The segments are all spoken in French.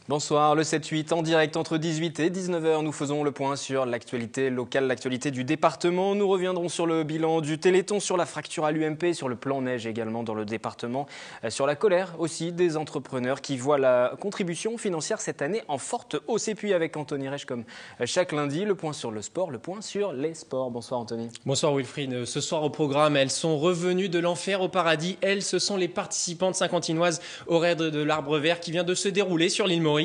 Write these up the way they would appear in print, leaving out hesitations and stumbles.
Bonsoir, le 7-8 en direct entre 18 et 19h. Nous faisons le point sur l'actualité locale, l'actualité du département. Nous reviendrons sur le bilan du Téléthon, sur la fracture à l'UMP, sur le plan neige également dans le département, sur la colère aussi des entrepreneurs qui voient la contribution financière cette année en forte hausse. Et puis avec Anthony Reich comme chaque lundi, le point sur le sport, le point sur les sports. Bonsoir Anthony. Bonsoir Wilfried. Ce soir au programme, elles sont revenues de l'enfer au paradis. Elles, ce sont les participantes saint-quentinoises au raid de l'Arbre Vert qui vient de se dérouler sur l'île Maurice.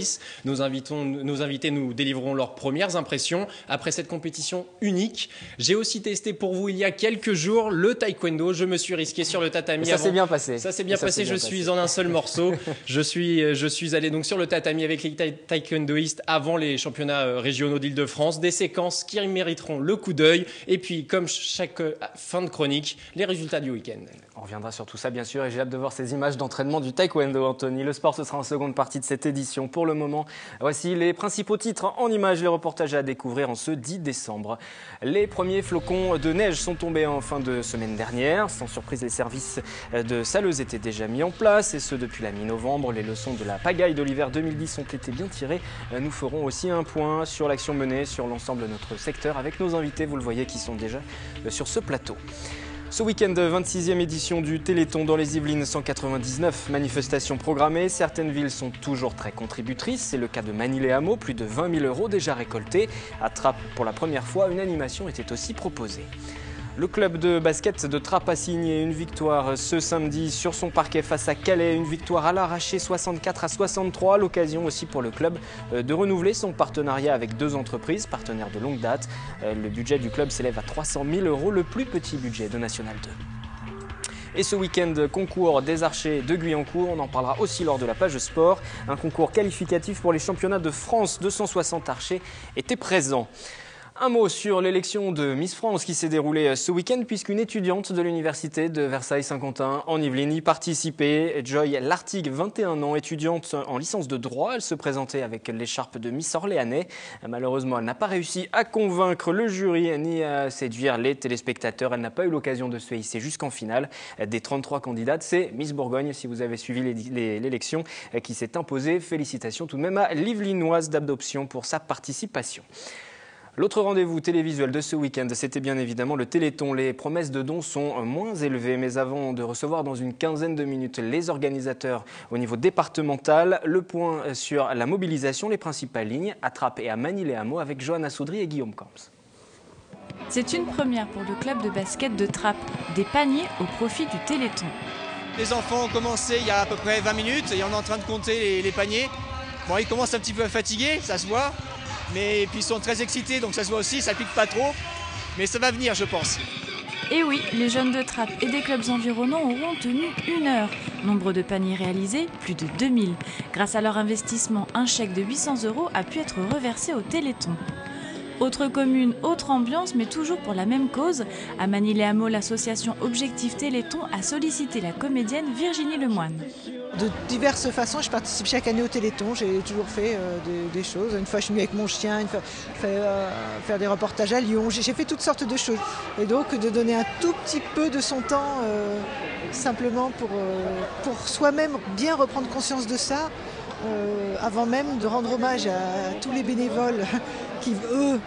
Nos invités nous délivreront leurs premières impressions après cette compétition unique. J'ai aussi testé pour vous il y a quelques jours le taekwondo. Je me suis risqué sur le tatami. Ça s'est bien passé. Ça s'est bien passé. Je suis en un seul morceau. Je suis allé donc sur le tatami avec les taekwondoïstes avant les championnats régionaux d'Île-de-France. Des séquences qui mériteront le coup d'œil. Et puis, comme chaque fin de chronique, les résultats du week-end. On reviendra sur tout ça, bien sûr, et j'ai hâte de voir ces images d'entraînement du taekwondo, Anthony. Le sport, ce sera en seconde partie de cette édition. Pour le moment, voici les principaux titres en images, les reportages à découvrir en ce 10 décembre. Les premiers flocons de neige sont tombés en fin de semaine dernière. Sans surprise, les services de saleuse étaient déjà mis en place, et ce depuis la mi-novembre. Les leçons de la pagaille de l'hiver 2010 ont été bien tirées. Nous ferons aussi un point sur l'action menée sur l'ensemble de notre secteur avec nos invités, vous le voyez, qui sont déjà sur ce plateau. Ce week-end, 26e édition du Téléthon dans les Yvelines, 199 manifestations programmées. Certaines villes sont toujours très contributrices. C'est le cas de Manille-les-Hameaux, plus de 20 000 € déjà récoltés. À Trappes, pour la première fois, une animation était aussi proposée. Le club de basket de Trappes a signé une victoire ce samedi sur son parquet face à Calais. Une victoire à l'arraché 64-63. L'occasion aussi pour le club de renouveler son partenariat avec deux entreprises, partenaires de longue date. Le budget du club s'élève à 300 000 €, le plus petit budget de National 2. Et ce week-end, concours des archers de Guyancourt, on en parlera aussi lors de la page sport. Un concours qualificatif pour les championnats de France, 260 archers étaient présents. Un mot sur l'élection de Miss France qui s'est déroulée ce week-end puisqu'une étudiante de l'université de Versailles-Saint-Quentin en Yvelines y participait. Joy Lartigue, 21 ans, étudiante en licence de droit. Elle se présentait avec l'écharpe de Miss Orléanais. Malheureusement, elle n'a pas réussi à convaincre le jury ni à séduire les téléspectateurs. Elle n'a pas eu l'occasion de se hisser jusqu'en finale. Des 33 candidates, c'est Miss Bourgogne, si vous avez suivi l'élection, qui s'est imposée. Félicitations tout de même à l'Yvelinoise d'adoption pour sa participation. L'autre rendez-vous télévisuel de ce week-end, c'était bien évidemment le Téléthon. Les promesses de dons sont moins élevées, mais avant de recevoir dans une quinzaine de minutes les organisateurs au niveau départemental, le point sur la mobilisation, les principales lignes à Trappes et à Manille-les-Hameaux avec Johanna Soudry et Guillaume Camps. C'est une première pour le club de basket de Trappes, des paniers au profit du Téléthon. Les enfants ont commencé il y a à peu près 20 minutes et on est en train de compter les paniers. Bon, ils commencent un petit peu à fatiguer, ça se voit. Mais puis ils sont très excités, donc ça se voit aussi, ça pique pas trop. Mais ça va venir, je pense. Et oui, les jeunes de Trappes et des clubs environnants auront tenu 1 heure. Nombre de paniers réalisés, plus de 2000. Grâce à leur investissement, un chèque de 800 € a pu être reversé au Téléthon. Autre commune, autre ambiance, mais toujours pour la même cause. À Manille-les-Hameaux, l'association Objectif Téléthon a sollicité la comédienne Virginie Lemoine. De diverses façons, je participe chaque année au Téléthon, j'ai toujours fait des choses. Une fois je suis venue avec mon chien, une fois faire des reportages à Lyon, j'ai fait toutes sortes de choses. Et donc de donner un tout petit peu de son temps simplement pour soi-même bien reprendre conscience de ça, avant même de rendre hommage à tous les bénévoles qui, eux,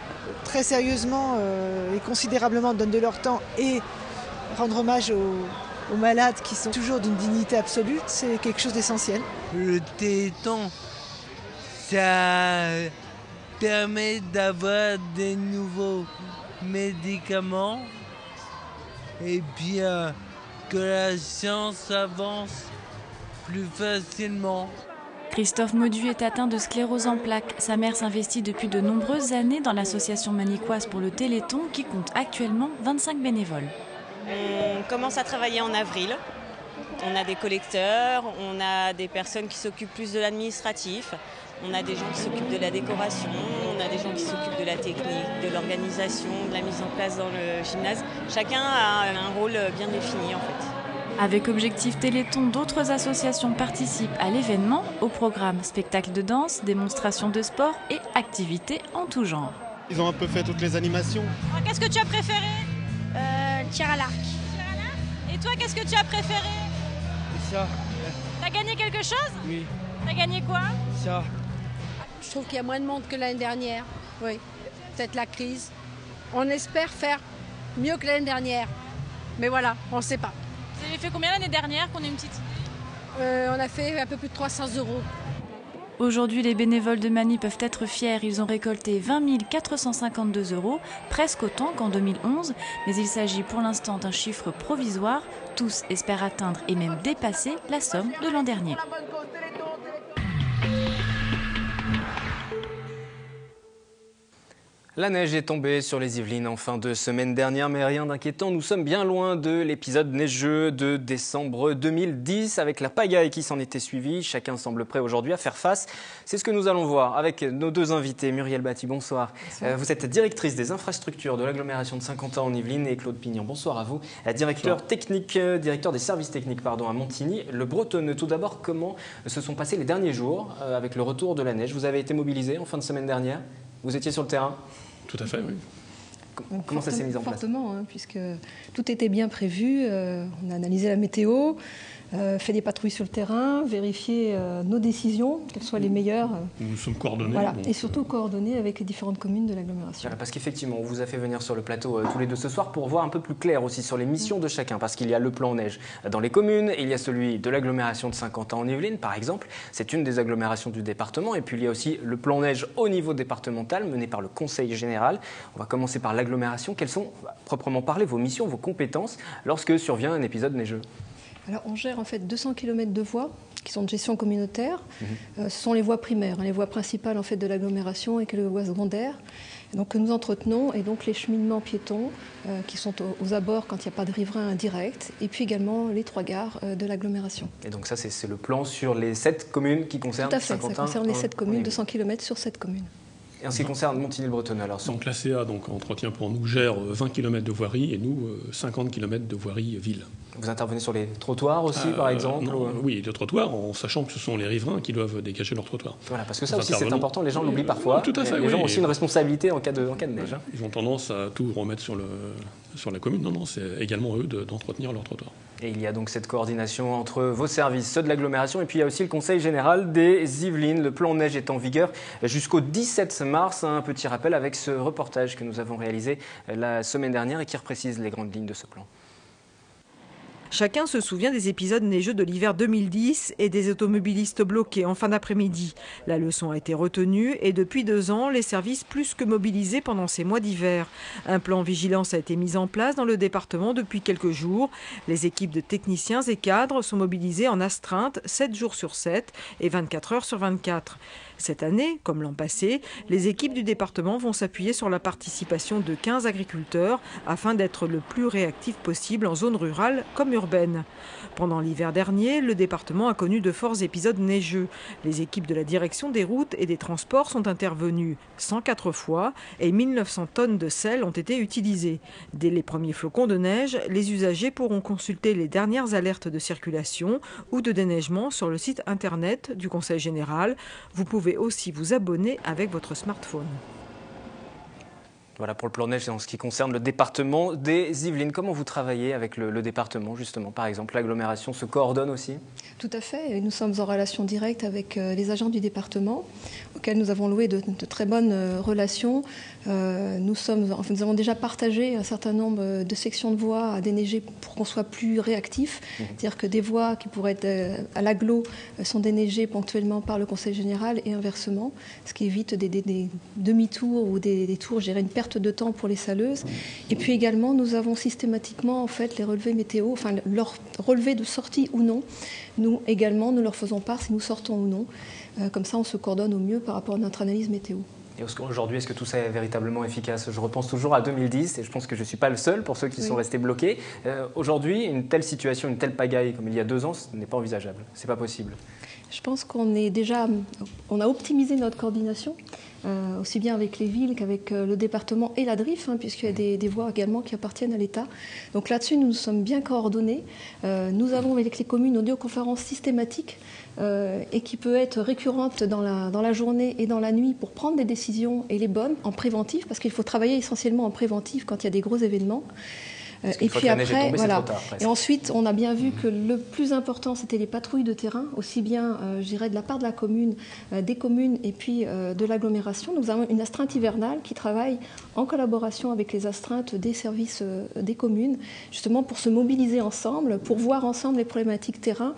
très sérieusement et considérablement donnent de leur temps, et rendre hommage aux malades qui sont toujours d'une dignité absolue, c'est quelque chose d'essentiel. Le Téléthon, ça permet d'avoir des nouveaux médicaments et bien que la science avance plus facilement. Christophe Maudu est atteint de sclérose en plaques. Sa mère s'investit depuis de nombreuses années dans l'association manicoise pour le Téléthon qui compte actuellement 25 bénévoles. On commence à travailler en avril. On a des collecteurs, on a des personnes qui s'occupent plus de l'administratif, on a des gens qui s'occupent de la décoration, on a des gens qui s'occupent de la technique, de l'organisation, de la mise en place dans le gymnase. Chacun a un rôle bien défini en fait. Avec Objectif Téléthon, d'autres associations participent à l'événement. Au programme, spectacles de danse, démonstrations de sport et activités en tout genre. Ils ont un peu fait toutes les animations. Qu'est-ce que tu as préféré ? Tir à l'arc. Et toi, qu'est-ce que tu as préféré ? Ça. T'as gagné quelque chose ? Oui. T'as gagné quoi ? Ça. Je trouve qu'il y a moins de monde que l'année dernière. Oui, peut-être la crise. On espère faire mieux que l'année dernière. Mais voilà, on ne sait pas. Vous avez fait combien l'année dernière, qu'on ait une petite idée? On a fait un peu plus de 300 €. Aujourd'hui, les bénévoles de Magny peuvent être fiers. Ils ont récolté 20 452 €, presque autant qu'en 2011. Mais il s'agit pour l'instant d'un chiffre provisoire. Tous espèrent atteindre et même dépasser la somme de l'an dernier. La neige est tombée sur les Yvelines en fin de semaine dernière, mais rien d'inquiétant. Nous sommes bien loin de l'épisode neigeux de décembre 2010, avec la pagaille qui s'en était suivie. Chacun semble prêt aujourd'hui à faire face. C'est ce que nous allons voir avec nos deux invités. Muriel Batti, bonsoir. Vous êtes directrice des infrastructures de l'agglomération de Saint-Quentin en Yvelines, et Claude Pignon, bonsoir à vous. Directeur des services techniques à Montigny. Le Bretonneux, tout d'abord, comment se sont passés les derniers jours avec le retour de la neige? Vous avez été mobilisé en fin de semaine dernière? Vous étiez sur le terrain? Tout à fait, oui. Comment ça s'est mis en place? Fortement, puisque tout était bien prévu. On a analysé la météo, fait des patrouilles sur le terrain, vérifié nos décisions, qu'elles soient les meilleures. Nous sommes coordonnés. Voilà, et surtout coordonnés avec les différentes communes de l'agglomération. Voilà, parce qu'effectivement, on vous a fait venir sur le plateau tous les deux ce soir pour voir un peu plus clair aussi sur les missions de chacun, parce qu'il y a le plan neige dans les communes, il y a celui de l'agglomération de Saint-Quentin en Yvelines, par exemple. C'est une des agglomérations du département. Et puis il y a aussi le plan neige au niveau départemental mené par le Conseil général. On va commencer par l'agglomération. Quelles sont, proprement parlé, vos missions, vos compétences lorsque survient un épisode neigeux? Alors, on gère en fait 200 km de voies qui sont de gestion communautaire. Ce sont les voies primaires, les voies principales en fait de l'agglomération et que les voies secondaires. Donc, que nous entretenons, et donc les cheminements piétons qui sont aux abords quand il n'y a pas de riverains indirects, et puis également les 3 gares de l'agglomération. Et donc ça, c'est le plan sur les 7 communes qui concernent Saint-Quentin. Tout à fait, ça concerne les 7 communes, 200 km sur 7 communes. Et en ce qui concerne Montigny-le-Bretonneux, alors donc la CA, entretien pour nous, gère 20 km de voirie et nous 50 km de voirie ville. Vous intervenez sur les trottoirs aussi, par exemple? Oui, les trottoirs, en sachant que ce sont les riverains qui doivent dégager leurs trottoirs. Voilà, parce que ça aussi c'est important, les gens l'oublient parfois. Tout à fait, les gens ont aussi une responsabilité en cas de neige. Ils ont tendance à tout remettre sur la commune. Non, c'est également eux d'entretenir leurs trottoirs. Et il y a donc cette coordination entre vos services, ceux de l'agglomération, et puis il y a aussi le Conseil général des Yvelines. Le plan neige est en vigueur jusqu'au 17 mars. Un petit rappel avec ce reportage que nous avons réalisé la semaine dernière et qui reprécise les grandes lignes de ce plan. Chacun se souvient des épisodes neigeux de l'hiver 2010 et des automobilistes bloqués en fin d'après-midi. La leçon a été retenue et depuis 2 ans, les services plus que mobilisés pendant ces mois d'hiver. Un plan vigilance a été mis en place dans le département depuis quelques jours. Les équipes de techniciens et cadres sont mobilisées en astreinte 7 jours sur 7 et 24 heures sur 24. Cette année, comme l'an passé, les équipes du département vont s'appuyer sur la participation de 15 agriculteurs afin d'être le plus réactif possible en zone rurale comme urbaine. Pendant l'hiver dernier, le département a connu de forts épisodes neigeux. Les équipes de la direction des routes et des transports sont intervenues 104 fois et 1900 tonnes de sel ont été utilisées. Dès les premiers flocons de neige, les usagers pourront consulter les dernières alertes de circulation ou de déneigement sur le site internet du Conseil général. Vous pouvez aussi vous abonner avec votre smartphone. Voilà pour le plan neige en ce qui concerne le département des Yvelines. Comment vous travaillez avec le département, justement? Par exemple, l'agglomération se coordonne aussi? Tout à fait. Nous sommes en relation directe avec les agents du département, auxquels nous avons noué de très bonnes relations. Nous avons déjà partagé un certain nombre de sections de voies à déneiger pour qu'on soit plus réactif. C'est-à-dire que des voies qui pourraient être à l'agglo sont déneigées ponctuellement par le Conseil général et inversement, ce qui évite des demi-tours ou des tours, je dirais une perte de temps pour les saleuses. Et puis également, nous avons systématiquement en fait les relevés météo, enfin leurs relevés de sortie ou non. Nous également, nous leur faisons part si nous sortons ou non. Comme ça, on se coordonne au mieux par rapport à notre analyse météo. Et aujourd'hui, est-ce que tout ça est véritablement efficace? Je repense toujours à 2010 et je pense que je ne suis pas le seul pour ceux qui sont restés bloqués. Aujourd'hui, une telle situation, une telle pagaille comme il y a 2 ans, ce n'est pas envisageable. Ce n'est pas possible. Je pense qu'on a optimisé notre coordination, aussi bien avec les villes qu'avec le département et la DRIF, puisqu'il y a des voies également qui appartiennent à l'État. Donc là-dessus, nous nous sommes bien coordonnés. Nous avons avec les communes une audioconférence systématique et qui peut être récurrente dans la journée et dans la nuit pour prendre des décisions et les bonnes en préventif, parce qu'il faut travailler essentiellement en préventif quand il y a des gros événements. Et puis après, voilà. Et ensuite, on a bien vu que le plus important, c'était les patrouilles de terrain, aussi bien, je dirais, de la part de la commune, des communes et puis de l'agglomération. Nous avons une astreinte hivernale qui travaille en collaboration avec les astreintes des services des communes, justement pour se mobiliser ensemble, pour voir ensemble les problématiques terrain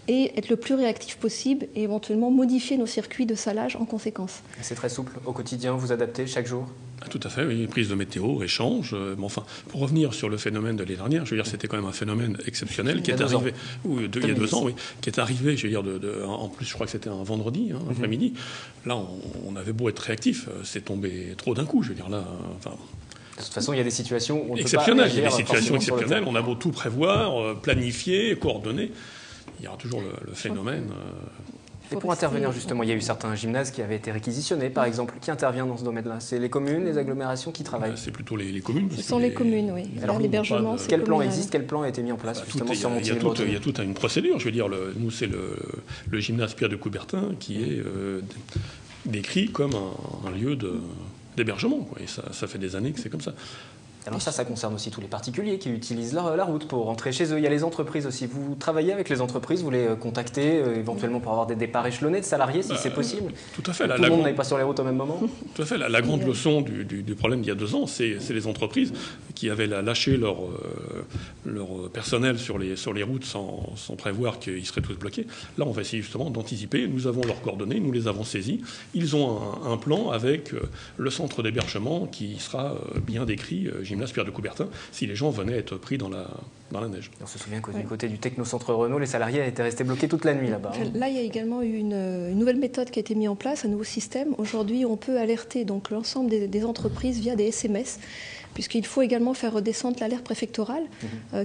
et être le plus réactif possible et éventuellement modifier nos circuits de salage en conséquence. C'est très souple au quotidien, vous adaptez chaque jour? Tout à fait, oui, prise de météo, échange. Mais enfin, pour revenir sur le phénomène de l'année dernière, je veux dire, c'était quand même un phénomène exceptionnel qui est arrivé, il y a 2 ans, oui, qui est arrivé, je veux dire, en plus, je crois que c'était un vendredi, après-midi. Là, on avait beau être réactif, c'est tombé trop d'un coup, je veux dire, là, enfin. De toute façon, il y a des situations où on ne peut pas il y a réagir des situations exceptionnelles, on a beau tout prévoir, planifier, coordonner, il y aura toujours le phénomène. Et pour intervenir, justement, il y a eu certains gymnases qui avaient été réquisitionnés, par exemple. Qui intervient dans ce domaine-là? C'est les communes, les agglomérations qui travaillent? C'est plutôt les communes. Ce sont les communes, oui. Alors, l'hébergement, quel plan existe? Quel plan a été mis en place, justement, sur Montigny-le-Bretonneau? Il y a toute une procédure. Je veux dire, nous, c'est le gymnase Pierre de Coubertin qui est décrit comme un lieu d'hébergement. Et ça fait des années que c'est comme ça. Alors ça concerne aussi tous les particuliers qui utilisent la route pour rentrer chez eux. Il y a les entreprises aussi. Vous travaillez avec les entreprises, vous les contactez éventuellement pour avoir des départs échelonnés de salariés, si c'est possible? Tout à fait. Tout le monde n'est pas sur les routes au même moment? Tout à fait. La grande leçon du problème d'il y a 2 ans, c'est les entreprises qui avaient lâché leur personnel sur les routes sans prévoir qu'ils seraient tous bloqués. Là, on va essayer justement d'anticiper. Nous avons leurs coordonnées, nous les avons saisies. Ils ont un plan avec le centre d'hébergement qui sera bien décrit, gymnase Pierre de Coubertin, si les gens venaient être pris dans la neige. On se souvient qu'au côté du Technocentre Renault, les salariés étaient restés bloqués toute la nuit là-bas. Là, il y a également eu une nouvelle méthode qui a été mise en place, un nouveau système. Aujourd'hui, on peut alerter donc l'ensemble des entreprises via des SMS, puisqu'il faut également faire redescendre l'alerte préfectorale,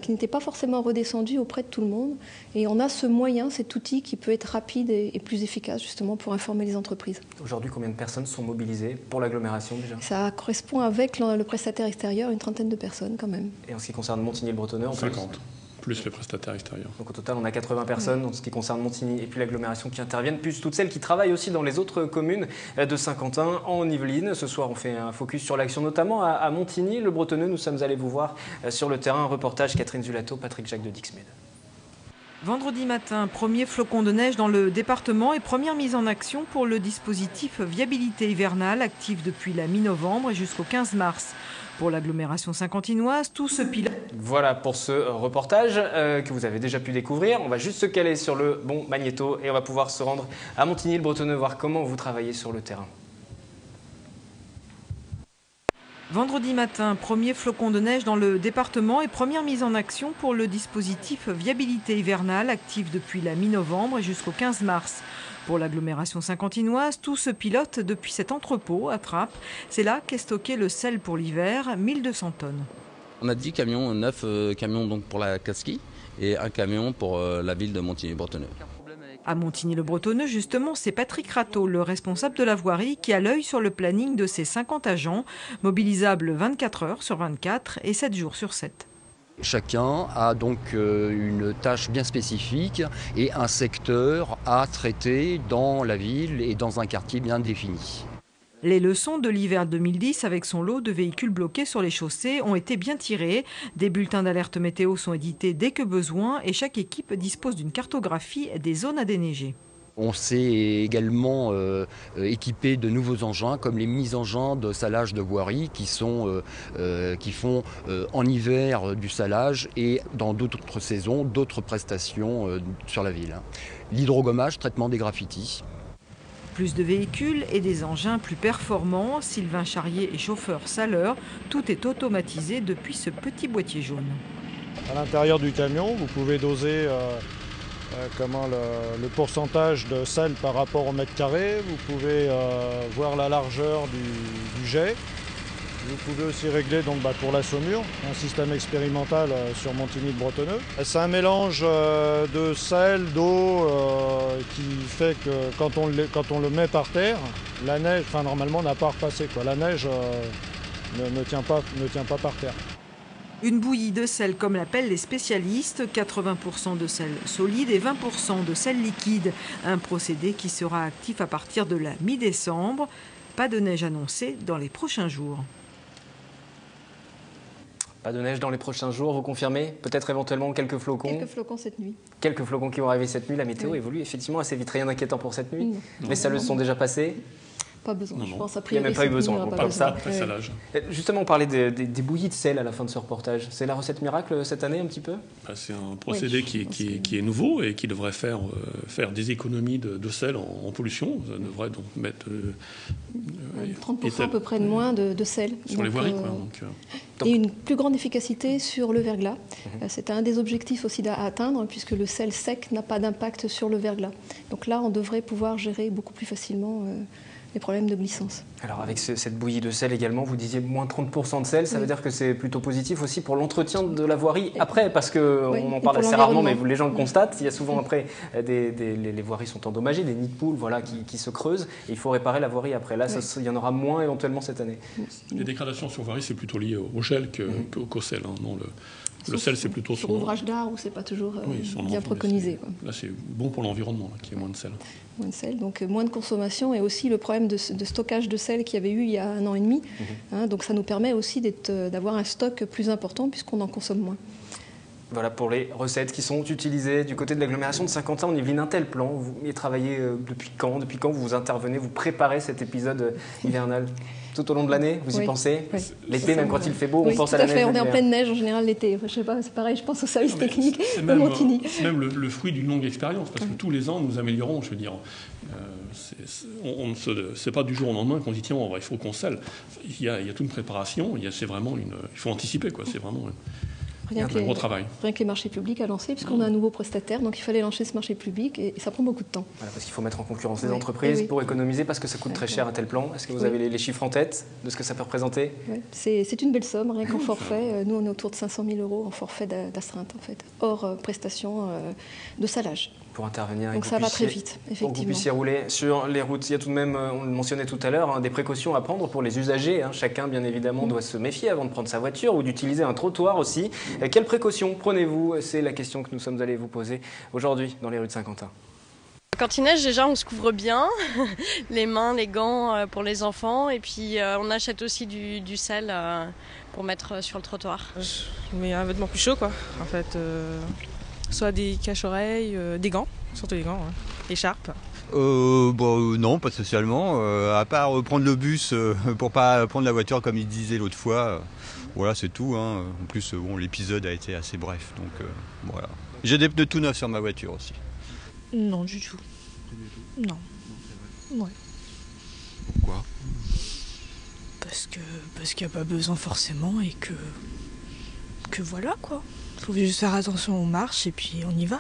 qui n'était pas forcément redescendue auprès de tout le monde. Et on a ce moyen, cet outil qui peut être rapide et plus efficace, justement, pour informer les entreprises. Aujourd'hui, combien de personnes sont mobilisées pour l'agglomération déjà? Ça correspond avec le prestataire extérieur, une 30aine de personnes quand même. Et en ce qui concerne Montigny-le-Bretonneux, 50. Plus les prestataires extérieurs. Donc au total, on a 80 personnes en ce qui concerne Montigny et puis l'agglomération qui interviennent, plus toutes celles qui travaillent aussi dans les autres communes de Saint-Quentin, en Yvelines. Ce soir, on fait un focus sur l'action, notamment à Montigny-le-Bretonneux. Nous sommes allés vous voir sur le terrain. Reportage Catherine Zulato, Patrick Jacques de Dixmed. Vendredi matin, premier flocon de neige dans le département et première mise en action pour le dispositif Viabilité hivernale, actif depuis la mi-novembre et jusqu'au 15 mars. Pour l'agglomération saint-quentinoise, tout se pilote. Voilà pour ce reportage que vous avez déjà pu découvrir. On va juste se caler sur le bon magnéto et on va pouvoir se rendre à Montigny-le-Bretonneux, voir comment vous travaillez sur le terrain. Vendredi matin, premier flocon de neige dans le département et première mise en action pour le dispositif Viabilité hivernale, actif depuis la mi-novembre et jusqu'au 15 mars. Pour l'agglomération saint-quentinoise, tout se pilote depuis cet entrepôt à Trappes. C'est là qu'est stocké le sel pour l'hiver, 1200 tonnes. On a 10 camions, 9 camions donc pour la Casquie et un camion pour la ville de Montigny-le-Bretonneux. À Montigny-le-Bretonneux, justement, c'est Patrick Rateau, le responsable de la voirie, qui a l'œil sur le planning de ses 50 agents, mobilisables 24 heures sur 24 et 7 jours sur 7. Chacun a donc une tâche bien spécifique et un secteur à traiter dans la ville et dans un quartier bien défini. Les leçons de l'hiver 2010 avec son lot de véhicules bloqués sur les chaussées ont été bien tirées. Des bulletins d'alerte météo sont édités dès que besoin et chaque équipe dispose d'une cartographie des zones à déneiger. On s'est également équipé de nouveaux engins comme les mini-engins de salage de voirie qui font en hiver du salage et dans d'autres saisons d'autres prestations sur la ville. L'hydrogommage, traitement des graffitis. Plus de véhicules et des engins plus performants. Sylvain Charrier est chauffeur saleur. Tout est automatisé depuis ce petit boîtier jaune. À l'intérieur du camion, vous pouvez doser le pourcentage de sel par rapport au mètre carré. Vous pouvez voir la largeur du jet. Vous pouvez aussi régler donc, pour la saumure, un système expérimental sur Montigny-le-Bretonneux. C'est un mélange de sel, d'eau qui fait que quand on le met par terre, la neige, normalement, n'a pas repassé. La neige ne tient pas par terre. Une bouillie de sel comme l'appellent les spécialistes, 80% de sel solide et 20% de sel liquide. Un procédé qui sera actif à partir de la mi-décembre. Pas de neige annoncée dans les prochains jours. Pas de neige dans les prochains jours, vous confirmez? Peut-être éventuellement quelques flocons? Quelques flocons cette nuit. Quelques flocons qui vont arriver cette nuit. La météo évolue effectivement assez vite. Rien d'inquiétant pour cette nuit. Non. Les saleuses sont déjà passées? Pas besoin, je pense. Il n'y a même pas eu besoin. Comme ça. Justement, on parlait des bouillies de sel à la fin de ce reportage. C'est la recette miracle cette année un petit peu? C'est un procédé qui est nouveau et qui devrait faire des économies de sel en pollution. Ça devrait donc mettre 30% à peu près de moins de sel. Sur les voiries. Et une plus grande efficacité sur le verglas. C'est un des objectifs aussi à atteindre, puisque le sel sec n'a pas d'impact sur le verglas. Donc là, on devrait pouvoir gérer beaucoup plus facilement les problèmes de glissance. Alors avec cette bouillie de sel également, vous disiez moins 30% de sel, ça veut dire que c'est plutôt positif aussi pour l'entretien de la voirie après, parce qu'on en parle assez rarement, mais les gens le constatent, il y a souvent après, les voiries sont endommagées, des nids de poules qui se creusent, et il faut réparer la voirie après. Là, il y en aura moins éventuellement cette année. Les dégradations sur voirie, c'est plutôt lié au gel qu'au sel. Non, le sel, c'est plutôt sur ouvrage d'art où c'est pas toujours bien préconisé. Là, c'est bon pour l'environnement, qu'il y ait moins de sel. Moins de sel, donc moins de consommation et aussi le problème de stockage de sel qu'il y avait eu il y a 1 an et demi. Donc ça nous permet aussi d'avoir un stock plus important puisqu'on en consomme moins. Voilà pour les recettes qui sont utilisées du côté de l'agglomération de Saint-Quentin en Yvelines. Un tel plan, vous y travaillez depuis quand? Depuis quand vous intervenez, vous préparez cet épisode hivernal? Tout au long de l'année, vous y pensez? L'été, même quand il fait beau, on pense à la neige. On est en pleine neige en général l'été. Je sais pas, c'est pareil, je pense au service technique de Montigny. C'est même le fruit d'une longue expérience, parce que tous les ans, nous améliorons. Je veux dire, c'est pas du jour au lendemain qu'on dit tiens, il faut qu'on scelle. Il y a toute une préparation. Il faut anticiper, quoi. C'est vraiment un gros travail. Rien que les marchés publics à lancer, puisqu'on a un nouveau prestataire, donc il fallait lancer ce marché public et ça prend beaucoup de temps. Voilà, parce qu'il faut mettre en concurrence les entreprises pour économiser, parce que ça coûte très cher un tel plan. Est-ce que vous avez les chiffres en tête de ce que ça peut représenter? C'est une belle somme, rien qu'en forfait. Nous, on est autour de 500 000 € en forfait d'astreinte, en fait, hors prestation de salage. Pour intervenir. Donc ça va très vite, effectivement. Pour que vous puissiez rouler sur les routes. Il y a tout de même, on le mentionnait tout à l'heure, des précautions à prendre pour les usagers. Chacun, bien évidemment, doit se méfier avant de prendre sa voiture ou d'utiliser un trottoir aussi. Quelles précautions prenez-vous? C'est la question que nous sommes allés vous poser aujourd'hui dans les rues de Saint-Quentin. Quand il neige, déjà, on se couvre bien, les mains, les gants pour les enfants, et puis on achète aussi du sel pour mettre sur le trottoir. Je mets un vêtement plus chaud, quoi. En fait, soit des cache-oreilles, des gants, surtout les gants, écharpes. Non, pas spécialement, à part prendre le bus pour pas prendre la voiture comme il disait l'autre fois. Voilà, c'est tout. En plus, l'épisode a été assez bref, donc voilà. J'ai des pneus tout neufs sur ma voiture aussi. Non, du tout. Non. Ouais. Pourquoi? Parce qu'il n'y a pas besoin forcément et que voilà quoi. Il faut juste faire attention aux marches et puis on y va.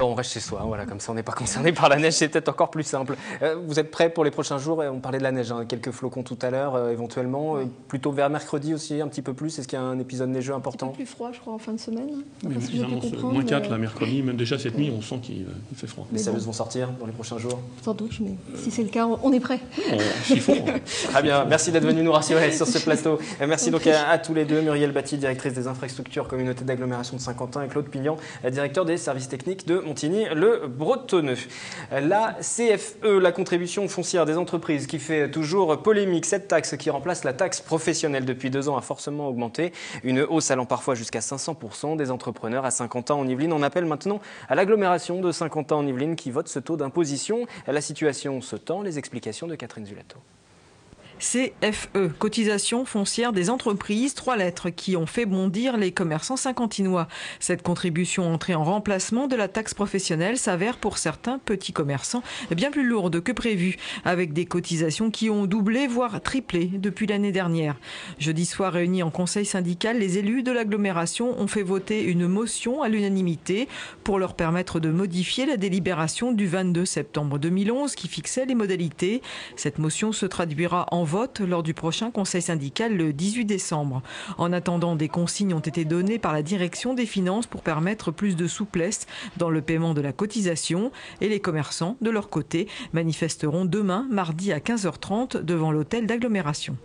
On reste chez soi, voilà, comme ça on n'est pas concerné par la neige, c'est peut-être encore plus simple. Vous êtes prêts pour les prochains jours? On parlait de la neige, quelques flocons tout à l'heure, éventuellement. Plutôt vers mercredi aussi, un petit peu plus. Est-ce qu'il y a un épisode neigeux important? Un peu plus froid, je crois, en fin de semaine. Moins 4, la mercredi, même déjà cette nuit, on sent qu'il fait froid. Les saleuses vont sortir dans les prochains jours? Sans doute, mais si c'est le cas, on est prêts. S'il faut. Très bien, merci d'être venu nous rassurer sur ce plateau. Merci donc à tous les deux, Muriel Batti, directrice des infrastructures communauté d'agglomération de Saint-Quentin, et Claude Pignan, directeur des services techniques de Montigny-le-Bretonneux. La CFE, la contribution foncière des entreprises, qui fait toujours polémique. Cette taxe qui remplace la taxe professionnelle depuis 2 ans a fortement augmenté. Une hausse allant parfois jusqu'à 500%. Des entrepreneurs à Saint-Quentin en Yvelines en appellent maintenant à l'agglomération de Saint-Quentin en Yvelines qui vote ce taux d'imposition. La situation se tend. Les explications de Catherine Zulato. CFE, cotisation foncière des entreprises, 3 lettres qui ont fait bondir les commerçants saint-quentinois. Cette contribution entrée en remplacement de la taxe professionnelle s'avère pour certains petits commerçants bien plus lourde que prévu, avec des cotisations qui ont doublé voire triplé depuis l'année dernière. Jeudi soir réunis en conseil syndical, les élus de l'agglomération ont fait voter une motion à l'unanimité pour leur permettre de modifier la délibération du 22 septembre 2011 qui fixait les modalités. Cette motion se traduira en vote lors du prochain conseil syndical le 18 décembre. En attendant, des consignes ont été données par la direction des finances pour permettre plus de souplesse dans le paiement de la cotisation et les commerçants, de leur côté, manifesteront demain, mardi à 15h30 devant l'hôtel d'agglomération.